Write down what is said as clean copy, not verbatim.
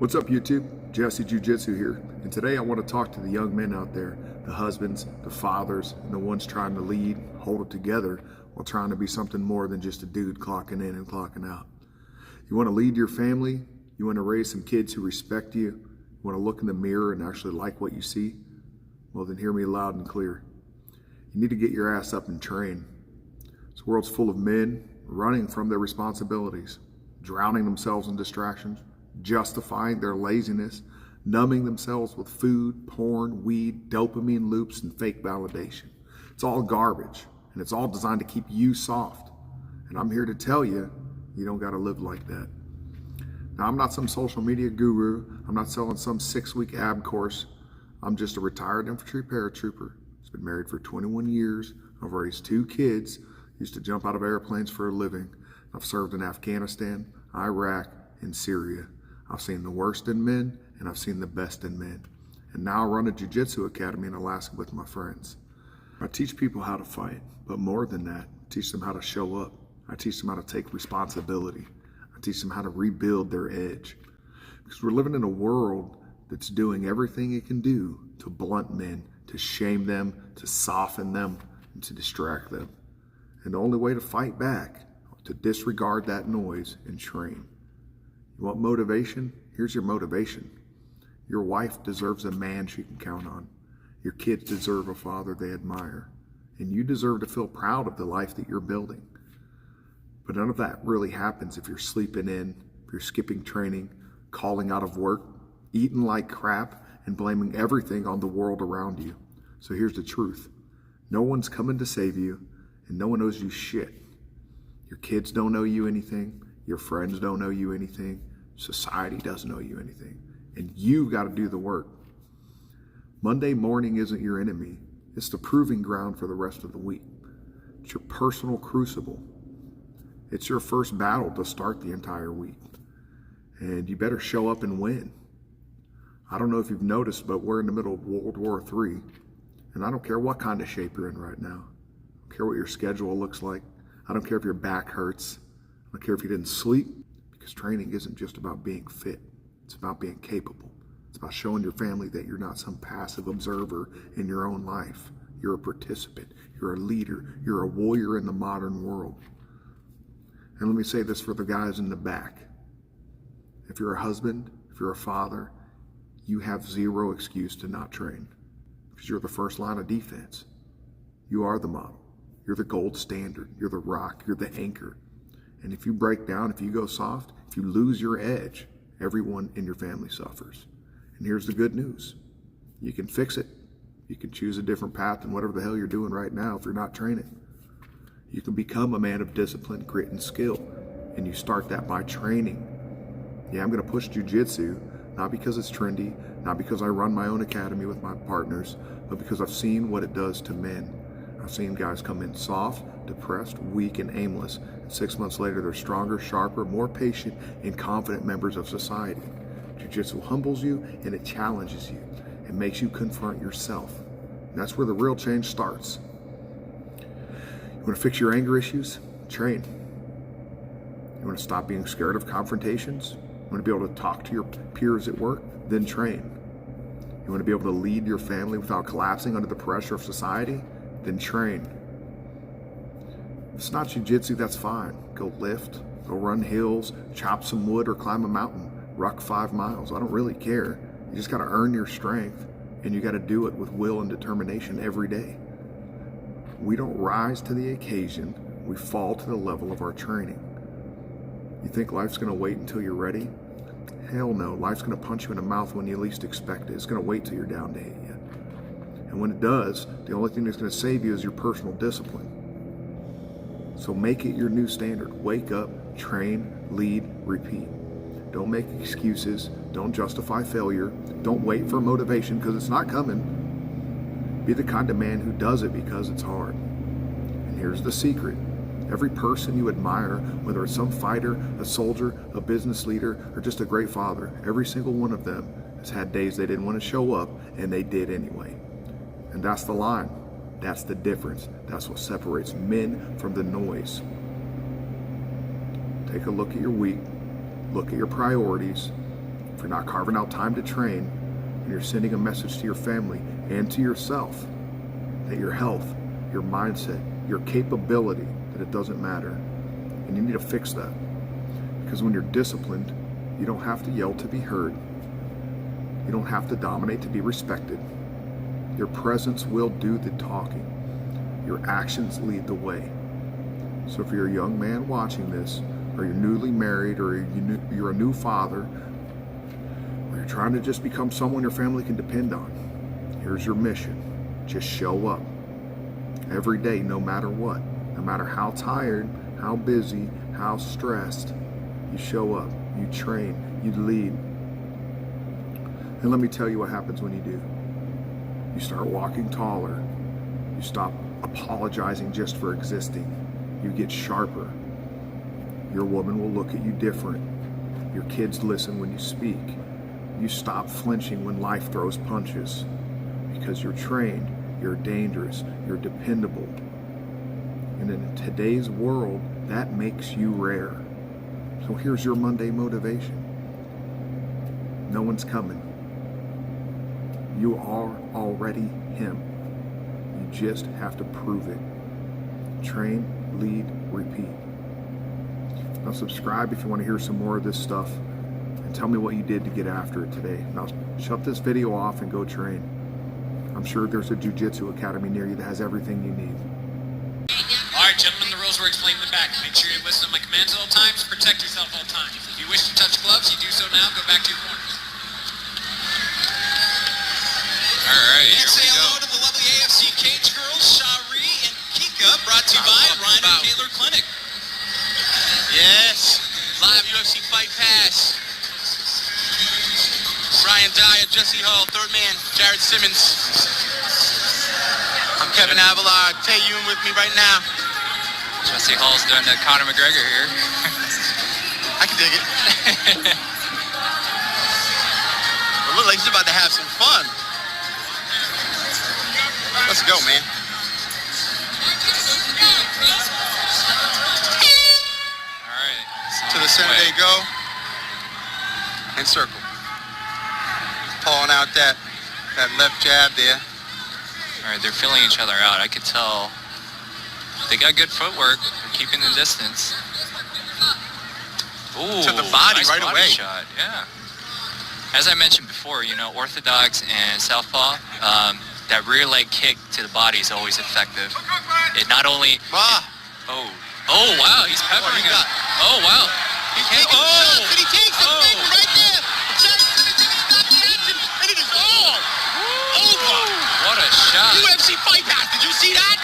What's up, YouTube? Jesse Jiu-Jitsu here, and today I want to talk to the young men out there, the husbands, the fathers, and the ones trying to lead, hold it together while trying to be something more than just a dude clocking in and clocking out. You want to lead your family? You want to raise some kids who respect you? You want to look in the mirror and actually like what you see? Well, then hear me loud and clear. You need to get your ass up and train. This world's full of men running from their responsibilities, drowning themselves in distractions, justifying their laziness, numbing themselves with food, porn, weed, dopamine loops, and fake validation. It's all garbage, and it's all designed to keep you soft. And I'm here to tell you, you don't gotta live like that. Now, I'm not some social media guru. I'm not selling some 6-week ab course. I'm just a retired infantry paratrooper. He's been married for 21 years. I've raised 2 kids. Used to jump out of airplanes for a living. I've served in Afghanistan, Iraq, and Syria. I've seen the worst in men, and I've seen the best in men. And now I run a jiu-jitsu academy in Alaska with my friends. I teach people how to fight, but more than that, I teach them how to show up. I teach them how to take responsibility. I teach them how to rebuild their edge. Because we're living in a world that's doing everything it can do to blunt men, to shame them, to soften them, and to distract them. And the only way to fight back is to disregard that noise and train. You want motivation? Here's your motivation. Your wife deserves a man she can count on. Your kids deserve a father they admire. And you deserve to feel proud of the life that you're building. But none of that really happens if you're sleeping in, if you're skipping training, calling out of work, eating like crap, and blaming everything on the world around you. So here's the truth. No one's coming to save you, and no one owes you shit. Your kids don't owe you anything. Your friends don't owe you anything. Society doesn't owe you anything. And you've got to do the work. Monday morning isn't your enemy. It's the proving ground for the rest of the week. It's your personal crucible. It's your first battle to start the entire week. And you better show up and win. I don't know if you've noticed, but we're in the middle of World War III. And I don't care what kind of shape you're in right now. I don't care what your schedule looks like. I don't care if your back hurts. I don't care if you didn't sleep, because training isn't just about being fit. It's about being capable. It's about showing your family that you're not some passive observer in your own life. You're a participant. You're a leader. You're a warrior in the modern world. And let me say this for the guys in the back. If you're a husband, if you're a father, you have zero excuse to not train, because you're the first line of defense. You are the model. You're the gold standard. You're the rock. You're the anchor. And if you break down, if you go soft, if you lose your edge, everyone in your family suffers. And here's the good news. You can fix it. You can choose a different path than whatever the hell you're doing right now if you're not training. You can become a man of discipline, grit, and skill. And you start that by training. Yeah, I'm going to push jiu-jitsu, not because it's trendy, not because I run my own academy with my partners, but because I've seen what it does to men. I've seen guys come in soft, depressed, weak, and aimless. And 6 months later, they're stronger, sharper, more patient, and confident members of society. Jiu-jitsu humbles you, and it challenges you. It makes you confront yourself. And that's where the real change starts. You want to fix your anger issues? Train. You want to stop being scared of confrontations? You want to be able to talk to your peers at work? Then train. You want to be able to lead your family without collapsing under the pressure of society? Then train. If it's not jiu-jitsu, that's fine. Go lift, go run hills, chop some wood, or climb a mountain. Ruck 5 miles. I don't really care. You just got to earn your strength, and you got to do it with will and determination every day. We don't rise to the occasion. We fall to the level of our training. You think life's going to wait until you're ready? Hell no. Life's going to punch you in the mouth when you least expect it. It's going to wait till you're down to hit you. And when it does, the only thing that's going to save you is your personal discipline. So make it your new standard. Wake up, train, lead, repeat. Don't make excuses. Don't justify failure. Don't wait for motivation, because it's not coming. Be the kind of man who does it because it's hard. And here's the secret. Every person you admire, whether it's some fighter, a soldier, a business leader, or just a great father, every single one of them has had days they didn't want to show up, and they did anyway. And that's the line. That's the difference. That's what separates men from the noise. Take a look at your week. Look at your priorities. you're not carving out time to train, and you're sending a message to your family and to yourself that your health, your mindset, your capability, that it doesn't matter. And you need to fix that. Because when you're disciplined, you don't have to yell to be heard. You don't have to dominate to be respected. Your presence will do the talking. Your actions lead the way. So if you're a young man watching this, or you're newly married, or you're a new father, or you're trying to just become someone your family can depend on, here's your mission. Just show up. Every day, no matter what. No matter how tired, how busy, how stressed, you show up, you train, you lead. And let me tell you what happens when you do. You start walking taller. You stop apologizing just for existing. You get sharper. Your woman will look at you different. Your kids listen when you speak. You stop flinching when life throws punches. Because you're trained, you're dangerous, you're dependable. And in today's world, that makes you rare. So here's your Monday motivation. No one's coming. You are already him. You just have to prove it. Train, lead, repeat. Now subscribe if you want to hear some more of this stuff, and tell me what you did to get after it today. Now shut this video off and go train. I'm sure there's a Jiu-Jitsu academy near you that has everything you need. Alright, gentlemen, the rules were explained in the back. Make sure you listen to my commands at all times, protect yourself at all times. If you wish to touch gloves, you do so now. Go back to your corners. Alright, here we go. Say hello to the lovely AFC Cage Girls, Shari and Kika, brought to you by Ryan and Taylor Clinic. Yes, live UFC Fight Pass. Brian Dyer, Jesse Hall, third man, Jared Simmons. I'm Kevin Avila, Tay Yoon with me right now. Jesse Hall's doing the Conor McGregor here. I can dig it. Well, look like he's about to have some fun. Let's go, man. All right. To the center they go. And circle. Pulling out that left jab there. All right, they're filling each other out. I could tell they got good footwork. They're keeping the distance. Ooh, to the body nice right body away. Shot. Yeah. As I mentioned before, you know, orthodox and southpaw, that rear leg kick to the body is always effective. It not only... Oh, wow, he's peppering him. Oh, wow. He's taking shots, and he takes the thing right there. And it is all over. What a shot. UFC Fight Pass. Did you see that?